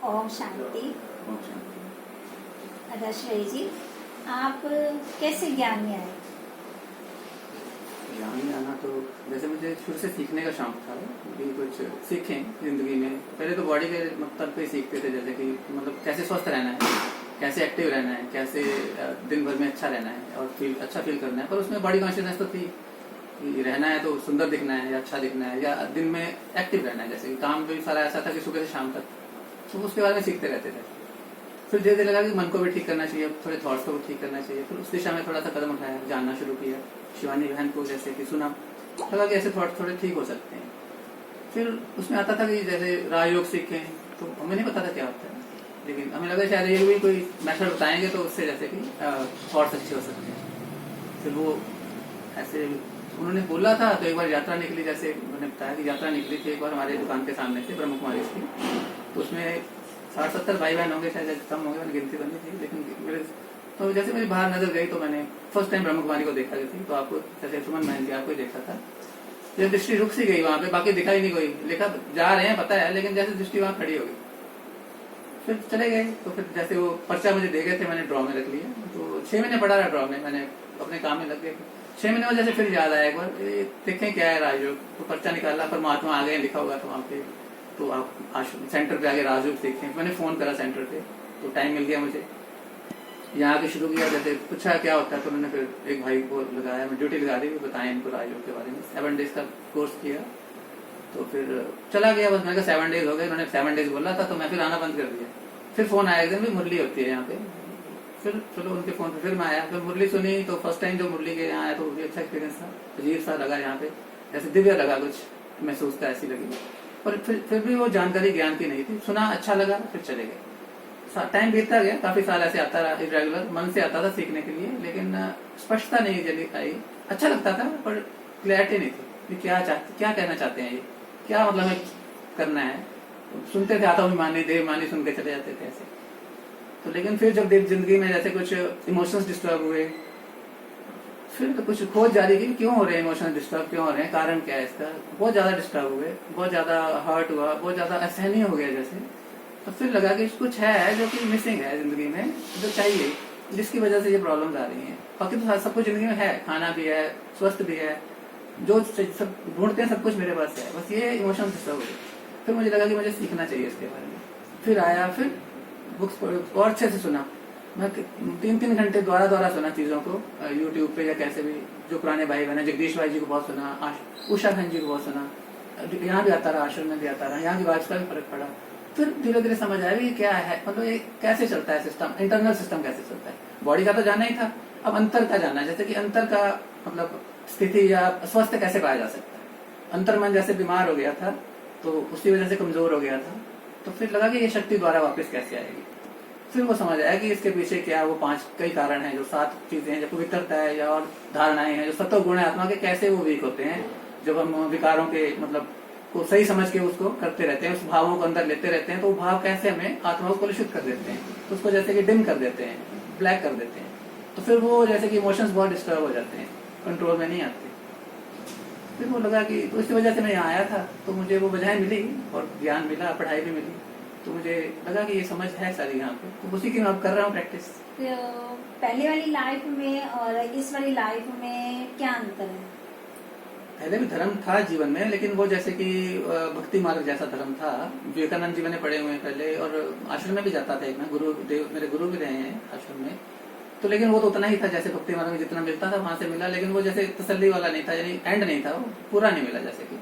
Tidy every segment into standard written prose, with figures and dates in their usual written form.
ओम शांति। ओम शांति। रश्मि जी, आप कैसे ज्ञान में आए? ज्ञान में आना तो जैसे मुझे शुरू से सीखने का शौक था कि कुछ सीखें जिंदगी में। पहले तो बॉडी के मतलब पे सीखते थे, जैसे कि मतलब कैसे स्वस्थ रहना है, कैसे एक्टिव रहना है, कैसे दिन भर में अच्छा रहना है और अच्छा फील करना है। पर उसमें बॉडी कॉन्शियसनेस तो थी कि रहना है तो सुंदर दिखना है या अच्छा दिखना है या दिन में एक्टिव रहना है। जैसे कि काम भी सारा ऐसा था कि सुबह से शाम तक तो उसके बारे में सीखते रहते थे। फिर धीरे धीरे लगा कि मन को भी ठीक करना चाहिए, थोड़े थॉट्स को भी ठीक करना चाहिए। फिर उस दिशा में थोड़ा सा कदम उठाया, जानना शुरू किया। शिवानी बहन को जैसे कि सुना, लगा कि ऐसे थॉट्स थोड़े ठीक हो सकते हैं। फिर उसमें आता था कि जैसे राजयोग सीखें, तो हमें नहीं पता था क्या होता है, लेकिन हमें लगा शायद ये भी कोई मेथड बताएंगे तो उससे जैसे कि थॉट्स अच्छे हो सकते हैं। फिर वो ऐसे उन्होंने बोला था तो एक बार यात्रा निकली, जैसे उन्होंने बताया कि यात्रा निकली थी एक बार हमारे दुकान के सामने से ब्रह्म कुमारी की। तो उसमें 60-70 भाई बहन होंगे, शायद कम होंगे, मैंने गिनती करनी थी। लेकिन मेरे तो जैसे मेरी बाहर नजर गई तो मैंने फर्स्ट टाइम ब्रह्म कुमारी को देखा थी। तो आपको जैसे सुमन बहन जी आपको ही देखा था, जब दृष्टि रुक सी गई वहां पे, बाकी दिखा ही नहीं कोई, लिखा जा रहे हैं पता है, लेकिन जैसे दृष्टि वहां खड़ी हो गई। फिर चले गए। तो फिर जैसे वो पर्चा मुझे दे गए थे, मैंने ड्रॉ में रख लिया। तो 6 महीने पढ़ा रहा ड्रॉ में, मैंने अपने काम में लग गए। 6 महीने में जैसे फिर याद आया एक बार, देखें क्या है राजयोग। तो पर्चा निकाला, परमात्मा आ गए लिखा हुआ था वहां पे। तो आप सेंटर पे आगे राजयोग सीखें। मैंने फोन करा सेंटर पे, तो टाइम मिल गया मुझे, यहाँ आके शुरू किया। जैसे पूछा क्या होता है तो उन्होंने फिर एक भाई को लगाया, मैं ड्यूटी लगा दी, बताया इनको राजयोग के बारे में। 7 डेज का कोर्स किया। तो फिर चला गया, बस मैं 7 डेज हो गए। उन्होंने 7 डेज बोला था तो मैं फिर आना बंद कर दिया। फिर फोन आया, एक दिन भी मुरली होती है यहाँ पे। फिर चलो उनके फोन पे फिर मैं आया, फिर मुरली सुनी। तो फर्स्ट टाइम जो मुरली के यहाँ आया तो भी अच्छा एक्सपीरियंस था, अजीब सा लगा यहाँ पे, जैसे दिव्य लगा, कुछ महसूसता ऐसी लगी। पर फिर भी वो जानकारी ज्ञान की नहीं थी। सुना, अच्छा लगा, फिर चले गए। टाइम बीतता गया, काफी साल ऐसे आता रहा, इरेगुलर मन से आता था सीखने के लिए, लेकिन स्पष्टता नहीं जल्दी आई। अच्छा लगता था पर क्लैरिटी नहीं थी कि क्या कहना चाहते हैं, ये क्या मतलब है करना है। सुनते थे, आता मानी देव मानी सुन के चले जाते थे ऐसे। तो लेकिन फिर जब जिंदगी में जैसे कुछ इमोशंस डिस्टर्ब हुए, फिर तो कुछ खोज जारी की, क्यों हो रहे हैं इमोशंस डिस्टर्ब, क्यों हो रहे हैं, कारण क्या है इसका। बहुत ज्यादा डिस्टर्ब हुए, बहुत ज्यादा हर्ट हुआ, बहुत ज्यादा असहनीय हो गया जैसे। तो फिर लगा कि कुछ है जो कि मिसिंग है जिंदगी में, जो चाहिए, जिसकी वजह से ये प्रॉब्लम्स आ रही हैं। बाकी तो सब कुछ जिंदगी में है, खाना भी है, स्वस्थ भी है, जो सब ढूंढते हैं सब कुछ मेरे पास है, बस ये इमोशन डिस्टर्ब हो गए। फिर मुझे लगा कि मुझे सीखना चाहिए इसके बारे में। फिर आया, फिर बुक्स और अच्छे से सुना। मैं 3-3 घंटे द्वारा सुना चीजों को, यूट्यूब पे या कैसे भी। जो पुराने भाई बहन, जगदीश भाई जी को बहुत सुना, उषा बहन जी को बहुत सुना। यहाँ भी आता रहा, आश्रम में भी आता रहा, यहाँ की बात का भी फर्क पड़ा। फिर धीरे धीरे समझ आया कि क्या है, मतलब ये कैसे चलता है सिस्टम, इंटरनल सिस्टम कैसे चलता है। बॉडी का तो जाना ही था, अब अंतर का जाना है। जैसे कि अंतर का मतलब स्थिति या स्वस्थ कैसे पाया जा सकता है। अंतर मन जैसे बीमार हो गया था तो उसकी वजह से कमजोर हो गया था। तो फिर लगा कि ये शक्ति द्वारा वापस कैसे आएगी। फिर वो समझ आया कि इसके पीछे क्या वो 5 कई कारण हैं, जो 7 चीजें हैं, जो पवित्रता है या और धारणाएं हैं, जो सत्व गुण है आत्मा के, कैसे वो वीक होते हैं जब हम विकारों के मतलब को सही समझ के उसको करते रहते हैं, उस भावों को अंदर लेते रहते हैं। तो वो भाव कैसे हमें आत्मा को कलुषित कर देते हैं, तो उसको जैसे कि डिम कर देते हैं, ब्लैक कर देते हैं। तो फिर वो जैसे कि इमोशंस बहुत डिस्टर्ब हो जाते हैं, कंट्रोल में नहीं आते। फिर वो लगा कि तो इसी वजह से मैं यहाँ आया था, तो मुझे वो वजह मिली और ज्ञान मिला, पढ़ाई भी मिली। तो मुझे लगा कि ये समझ है सारी यहाँ पे, तो उसी की मैं अब कर रहा हूँ प्रैक्टिस। पहले वाली लाइफ में और इस वाली लाइफ में क्या अंतर है? पहले भी धर्म था जीवन में, लेकिन वो जैसे कि भक्ति मार्ग जैसा धर्म था। विवेकानंद जी मैंने पढ़े हुए हैं पहले, और आश्रम में भी जाता था एक मैं, गुरुदेव मेरे गुरु भी रहे हैं आश्रम में। तो लेकिन वो तो उतना ही था, जैसे भक्ति मार्ग में जितना मिलता था वहां से मिला, लेकिन वो जैसे तसल्ली वाला नहीं था, यानी एंड नहीं था, वो पूरा नहीं मिला। जैसे कि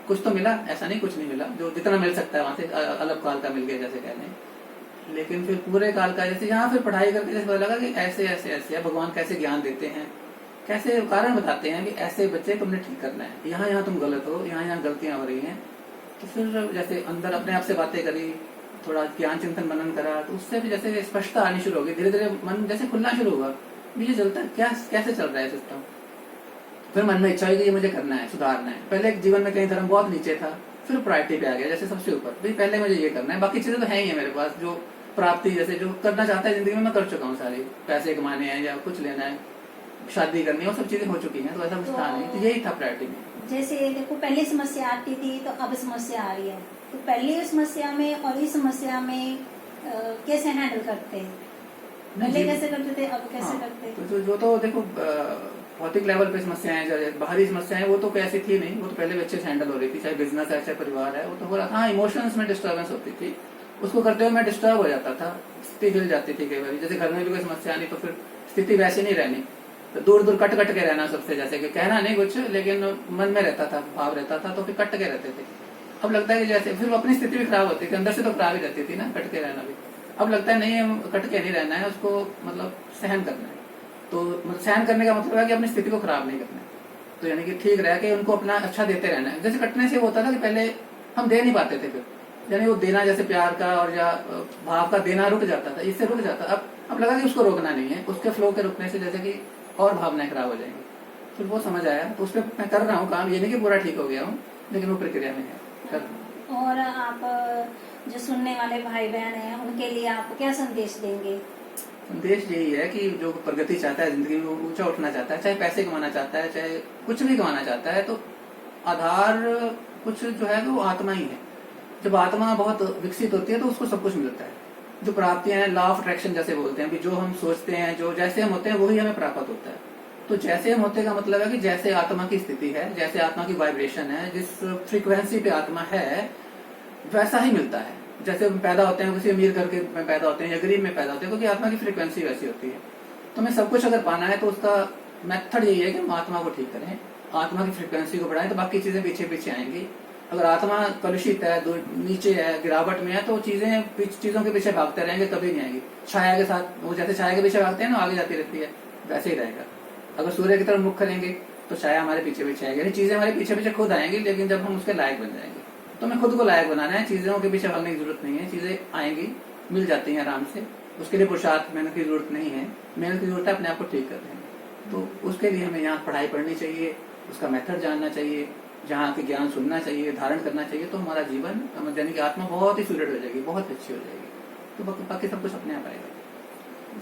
कुछ तो मिला, ऐसा नहीं कुछ नहीं मिला, जो जितना मिल सकता है वहां से अलग काल का मिल गया जैसे कह लें। लेकिन फिर पूरे काल का जैसे यहाँ फिर पढ़ाई करके जैसे पता लगा कि ऐसे ऐसे ऐसे है, भगवान कैसे ज्ञान देते हैं, कैसे कारण बताते हैं कि ऐसे बच्चे तुमने ठीक करना है, यहाँ तुम गलत हो, यहाँ गलतियां हो रही हैं। तो फिर जैसे अंदर अपने आप से बातें करी, थोड़ा ज्ञान चिंतन मनन करा, तो उससे भी जैसे स्पष्टता आनी शुरू होगी। धीरे धीरे मन जैसे खुलना शुरू हुआ, मुझे चलता क्या कैसे चल रहा है सिस्टम। फिर मन में इच्छा हुई कि ये मुझे करना है, सुधारना है। पहले जीवन में कहीं धर्म बहुत नीचे था, फिर प्रायोरिटी पे आ गया जैसे सबसे ऊपर, भाई पहले मुझे ये करना है, बाकी चीजें तो है ही है मेरे पास। जो प्राप्ति जैसे जो करना चाहता है जिंदगी में मैं कर चुका हूँ सारी, पैसे कमाने हैं या कुछ लेना है, शादी करनी है, वो सब चीजें हो चुकी हैं। तो ऐसा कुछ था नहीं, तो यही था प्रायोरिटी में। जैसे देखो पहले समस्या आती थी तो अब समस्या आ रही है, तो पहले समस्या में और इस समस्या में कैसे हैंडल करते हैं? पहले कैसे करते थे, अब कैसे करते हैं? तो जो तो देखो भौतिक लेवल पे समस्याएं, जो बाहरी समस्याएं वो तो कैसी थी नहीं, वो तो पहले भी अच्छे से हैंडल हो रही थी, चाहे बिजनेस है चाहे परिवार है, वो तो हो रहा था। हाँ, इमोशंस में डिस्टर्बेंस होती थी, उसको करते हुए मैं डिस्टर्ब हो जाता था, स्थिति हिल जाती थी कई बार। जैसे घर में भी कोई समस्या नहीं तो फिर स्थिति वैसी नहीं रहनी, तो दूर दूर कट कट के रहना सबसे, जैसे कि कहना नहीं कुछ लेकिन मन में रहता था, भाव रहता था, तो फिर कट के रहते थे। अब लगता है कि जैसे फिर अपनी स्थिति भी खराब होती थी, अंदर से तो खराब ही रहती थी ना, कट के रहना भी। अब लगता है नहीं, कट के नहीं रहना है, उसको मतलब सहन करना है। तो सहन करने का मतलब है कि अपनी स्थिति को खराब नहीं करना है, तो यानी कि ठीक रह के उनको अपना अच्छा देते रहना है। जैसे कटने से होता था कि पहले हम दे नहीं पाते थे, फिर यानी वो देना जैसे प्यार का और या भाव का देना रुक जाता था, इससे रुक जाता। अब लगा कि उसको रोकना नहीं है, उसके फ्लो के रुकने से जैसे कि और भावनाएं खराब हो जाएंगी। फिर वो समझ आया, तो उस पर मैं कर रहा हूँ काम, ये नहीं कि पूरा ठीक हो गया हूँ, लेकिन वो प्रक्रिया में है, कर रहा हूँ। और आप जो सुनने वाले भाई बहन हैं उनके लिए आप क्या संदेश देंगे? संदेश यही है कि जो प्रगति चाहता है, जिंदगी में ऊंचा उठना चाहता है, चाहे पैसे कमाना चाहता है, चाहे कुछ भी कमाना चाहता है, तो आधार कुछ जो है वो आत्मा ही है। जब आत्मा बहुत विकसित होती है तो उसको सब कुछ मिलता है। जो प्राप्तियां हैं, लॉ ऑफ अट्रैक्शन जैसे बोलते हैं, कि जो हम सोचते हैं, जो जैसे हम होते हैं वही हमें प्राप्त होता है। तो जैसे हम होते का मतलब है कि जैसे आत्मा की स्थिति है, जैसे आत्मा की वाइब्रेशन है, जिस फ्रीक्वेंसी पे आत्मा है वैसा ही मिलता है। जैसे हम पैदा होते हैं, किसी अमीर घर के में पैदा होते हैं या गरीब में पैदा होते हैं, क्योंकि आत्मा की फ्रीक्वेंसी वैसी होती है। तो हमें सब कुछ अगर पाना है तो उसका मेथड यही है कि हम आत्मा को ठीक करें, आत्मा की फ्रीक्वेंसी को बढ़ाएं, तो बाकी चीजें पीछे पीछे आएंगी। अगर आत्मा कलुषित है, नीचे है, गिरावट में है, तो चीजों के पीछे भागते रहेंगे, कभी नहीं आएंगी। छाया के साथ, वो जैसे छाया के पीछे भागते हैं ना, आगे जाती रहती है, वैसे ही रहेगा। अगर सूर्य की तरफ मुख करेंगे तो छाया हमारे पीछे पीछे आएगी, यानी चीजें हमारे पीछे पीछे खुद आएंगी, लेकिन जब हम उसके लायक बन जाएंगे। तो हमें खुद को लायक बनाना है, चीजों के पीछे भागने की जरूरत नहीं है, चीजें आएंगी, मिल जाती हैं आराम से। उसके लिए पुरुषार्थ, मेहनत की जरूरत नहीं है, मेहनत की जरूरत है अपने आप को ठीक कर देंगे। तो उसके लिए हमें यहाँ पढ़ाई पढ़नी चाहिए, उसका मेथड जानना चाहिए, जहाँ के ज्ञान सुनना चाहिए, धारण करना चाहिए, तो हमारा जीवन, यानी कि आत्मा बहुत ही सुदृढ़ हो जाएगी, बहुत अच्छी हो जाएगी। तो बाकी सब कुछ अपने आप आएगा।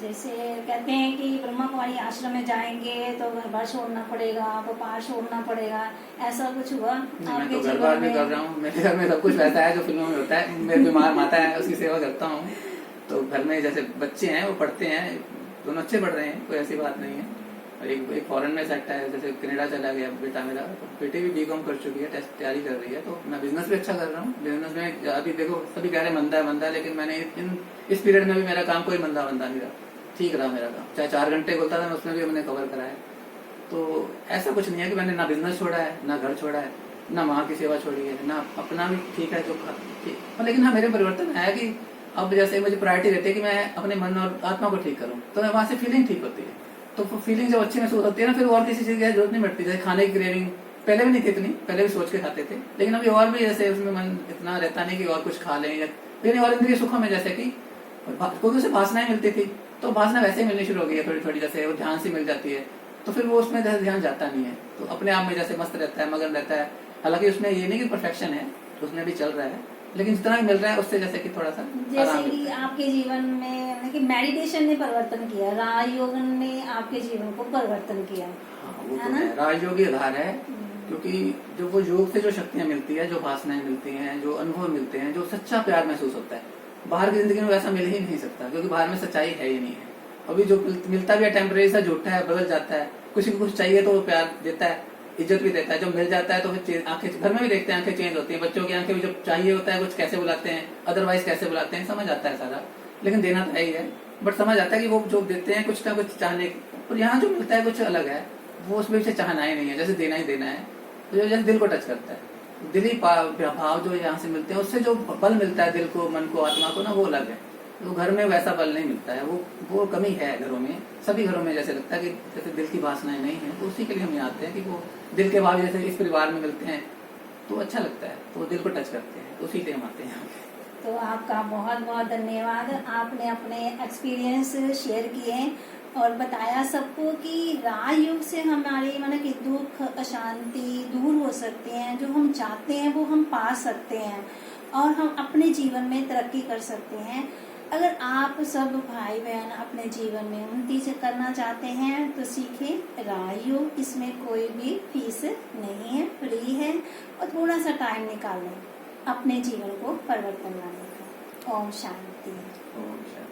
जैसे कहते हैं कि ब्रह्मा कुमारी आश्रम में जाएंगे तो घर बार छोड़ना पड़ेगा, व्यापार छोड़ना पड़ेगा, ऐसा कुछ हुआ मैं तो घर बार भी कर रहा हूँ, मेरे घर में सब कुछ वैसा है जो फिल्मों में होता है। मेरी बीमार माता है, उसकी सेवा करता हूँ। तो घर में जैसे बच्चे हैं वो पढ़ते हैं, दोनों अच्छे पढ़ रहे हैं, कोई ऐसी बात नहीं है। और एक फॉरेन में सेट है, जैसे कनाडा चला गया बेटा मेरा, बेटी भी बीकॉम कर चुकी है, टेस्ट तैयारी कर रही है। तो मैं बिजनेस भी अच्छा कर रहा हूँ। बिजनेस में अभी देखो सभी कह रहे मंदा है, लेकिन मैंने इस पीरियड में भी मेरा काम कोई मंदा नहीं रहा, ठीक रहा मेरा काम। चाहे 4 घंटे बोलता था, उसमें भी हमने कवर कराया। तो ऐसा कुछ नहीं है कि मैंने ना बिजनेस छोड़ा है, ना घर छोड़ा है, ना माँ की सेवा छोड़ी है, ना अपना भी ठीक है जो ठीक। लेकिन हाँ, मेरे परिवर्तन आया कि अब जैसे मुझे प्रायोरिटी रहती है कि मैं अपने मन और आत्मा को ठीक करूँ, तो वहां से फीलिंग ठीक होती है। तो फीलिंग जब अच्छी महसूस होती है ना, फिर और किसी चीज की जरूरत नहीं पड़ती। जैसे खाने की क्रेविंग पहले भी नहीं थी इतनी, पहले भी सोच के खाते थे, लेकिन अभी और भी जैसे उसमें मन इतना रहता नहीं कि और कुछ खा लें, लेकिन और इंद्रिय सुखों में जैसे कि क्योंकि उसे वासनाएं मिलती थी, तो वासना वैसे ही मिलनी शुरू हो गई है थोड़ी थोड़ी, जैसे वो ध्यान से मिल जाती है, तो फिर वो उसमें जैसे ध्यान जाता नहीं है, तो अपने आप में जैसे मस्त रहता है, मगन रहता है। हालांकि उसमें ये नहीं कि परफेक्शन है, उसमें भी चल रहा है, लेकिन जितना भी मिल रहा है उससे जैसे कि थोड़ा सा जैसे कि आपके जीवन में कि मेडिटेशन ने परिवर्तन किया, राजयोग ने आपके जीवन को परिवर्तन किया। हाँ, वो तो है, राजयोग आधार है, क्योंकि जो वो योग से जो शक्तियां मिलती है, जो वासनाएं मिलती हैं, जो अनुभव मिलते हैं, जो सच्चा प्यार महसूस होता है, बाहर की जिंदगी में वैसा मिल ही नहीं सकता, क्योंकि बाहर में सच्चाई है ही नहीं है। अभी जो मिलता भी है टेम्परेरी सा, झूठा है, बदल जाता है। किसी को कुछ चाहिए तो वो प्यार देता है, इज्जत भी देता है। जब मिल जाता है तो फिर आंखें, घर में भी देखते हैं आंखें चेंज होती हैं, बच्चों की आंखें भी जब चाहिए होता है कुछ कैसे बुलाते हैं, अदरवाइज कैसे बुलाते हैं, समझ आता है सारा। लेकिन देना तो है ही है, बट समझ आता है कि वो जो देते हैं कुछ ना कुछ चाहने, और यहाँ जो मिलता है कुछ अलग है, वो उसमें से चाहना ही नहीं है, जैसे देना ही देना है, तो जैसे दिल को टच करता है। दिली भाव जो यहाँ से मिलते हैं, उससे जो बल मिलता है दिल को, मन को, आत्मा को ना, वो अलग है। तो घर में वैसा बल नहीं मिलता है, वो कमी है घरों में, सभी घरों में। जैसे लगता है कि जैसे दिल की वासनाएं नहीं है, तो उसी के लिए हम यहाँ आते हैं कि वो दिल के भाव जैसे इस परिवार में मिलते हैं तो अच्छा लगता है, तो दिल को टच करते हैं, तो उसी के लिए हम आते हैं। तो आपका बहुत बहुत धन्यवाद, आपने अपने एक्सपीरियंस शेयर किए और बताया सबको कि राजयोग से हमारे मतलब कि दुख, अशांति दूर हो सकते हैं, जो हम चाहते हैं वो हम पा सकते हैं और हम अपने जीवन में तरक्की कर सकते हैं। अगर आप सब भाई बहन अपने जीवन में उन्नति से करना चाहते हैं तो सीखें राजयोग। इसमें कोई भी फीस नहीं है, फ्री है, और थोड़ा सा टाइम निकालें अपने जीवन को परिवर्तन लाने का। ओम शांति। ओम शांति।